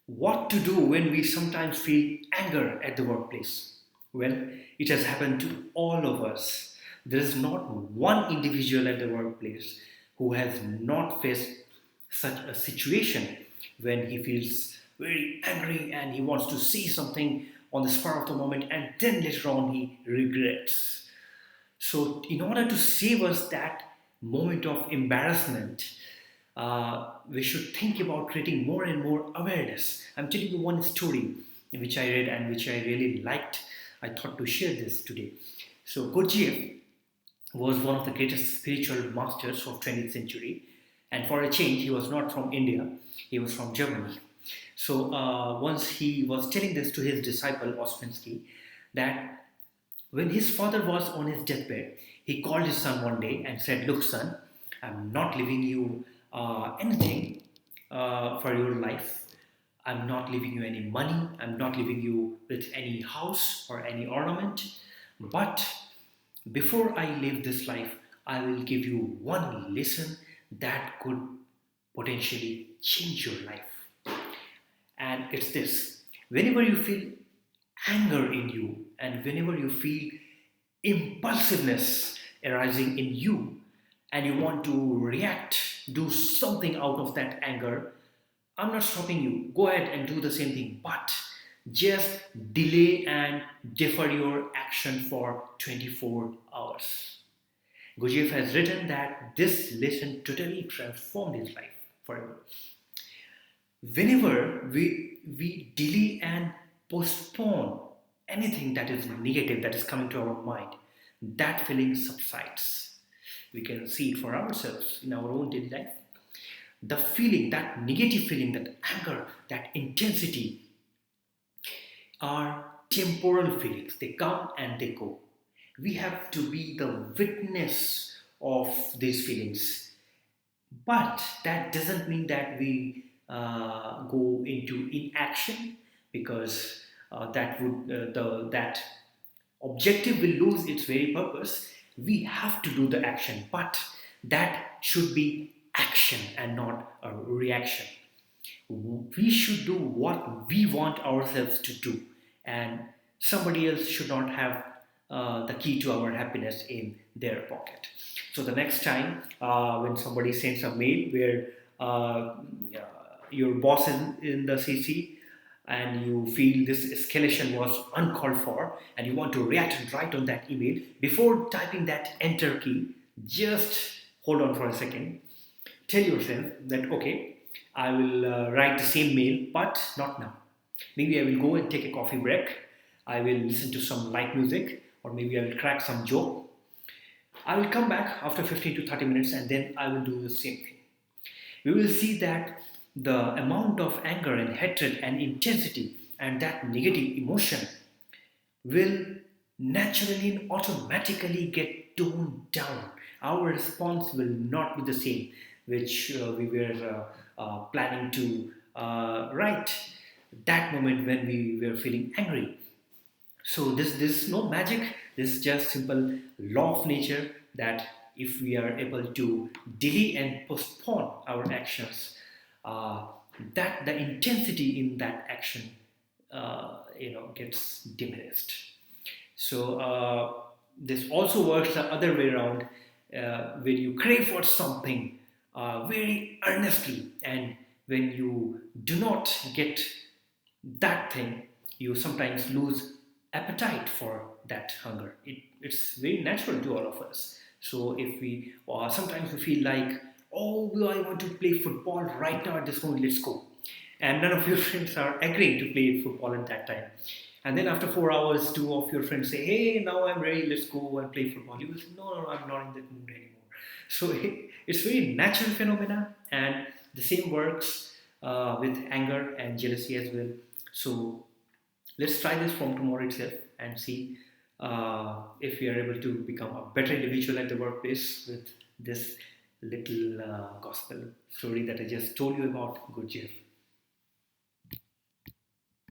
What to do when we sometimes feel anger at the workplace? Well, it has happened to all of us. There is not one individual at the workplace who has not faced such a situation when he feels very angry and he wants to say something on the spur of the moment and then later on he regrets. So, in order to save us that moment of embarrassment, we should think about creating more and more awareness. I'm telling you one story which I read and which I really liked. I thought to share this today. So, Gurdjieff was one of the greatest spiritual masters of 20th century, and for a change, he was not from India; he was from Germany. So, once he was telling this to his disciple Ospensky, that when his father was on his deathbed, he called his son one day and said, "Look, son, I'm not leaving you anything for your life. I'm not leaving you any money. I'm not leaving you with any house or any ornament. But before I leave this life, I will give you one lesson that could potentially change your life. And it's this: whenever you feel anger in you and whenever you feel impulsiveness arising in you and you want to react, do something out of that anger, I'm not stopping you. Go ahead and do the same thing, but just delay and defer your action for 24 hours. Gurdjieff has written that this lesson totally transformed his life forever. Whenever we delay and postpone anything that is negative that is coming to our mind, that feeling subsides. We can see it for ourselves in our own daily life. The feeling, that negative feeling, that anger, that intensity are temporal feelings. They come and they go. We have to be the witness of these feelings. But that doesn't mean that we go into inaction, because that objective will lose its very purpose. We have to do the action, but that should be action and not a reaction. We should do what we want ourselves to do, and somebody else should not have the key to our happiness in their pocket. So the next time when somebody sends a mail where your boss is in the CC and you feel this escalation was uncalled for and you want to react and write on that email, before typing that enter key, just hold on for a second. Tell yourself that, okay, I will write the same mail, but not now. Maybe I will go and take a coffee break. I will listen to some light music, or maybe I will crack some joke. I will come back after 15 to 30 minutes and then I will do the same thing. We will see that the amount of anger and hatred and intensity and that negative emotion will naturally and automatically get toned down. Our response will not be the same, which we were planning to write that moment when we were feeling angry. So this is no magic. This is just simple law of nature that if we are able to delay and postpone our actions, uh, that the intensity in that action, gets diminished. So this also works the other way around. When you crave for something very earnestly, and when you do not get that thing, you sometimes lose appetite for that hunger. It's very natural to all of us. So if we, or sometimes we feel like, oh, well, I want to play football right now at this moment, let's go. And none of your friends are agreeing to play football at that time. And then after 4 hours, two of your friends say, hey, now I'm ready, let's go and play football. You will say, no, no, I'm not in that mood anymore. So it's very natural phenomena, and the same works with anger and jealousy as well. So let's try this from tomorrow itself and see if we are able to become a better individual at the workplace with this little gospel story that I just told you about Gurdjieff.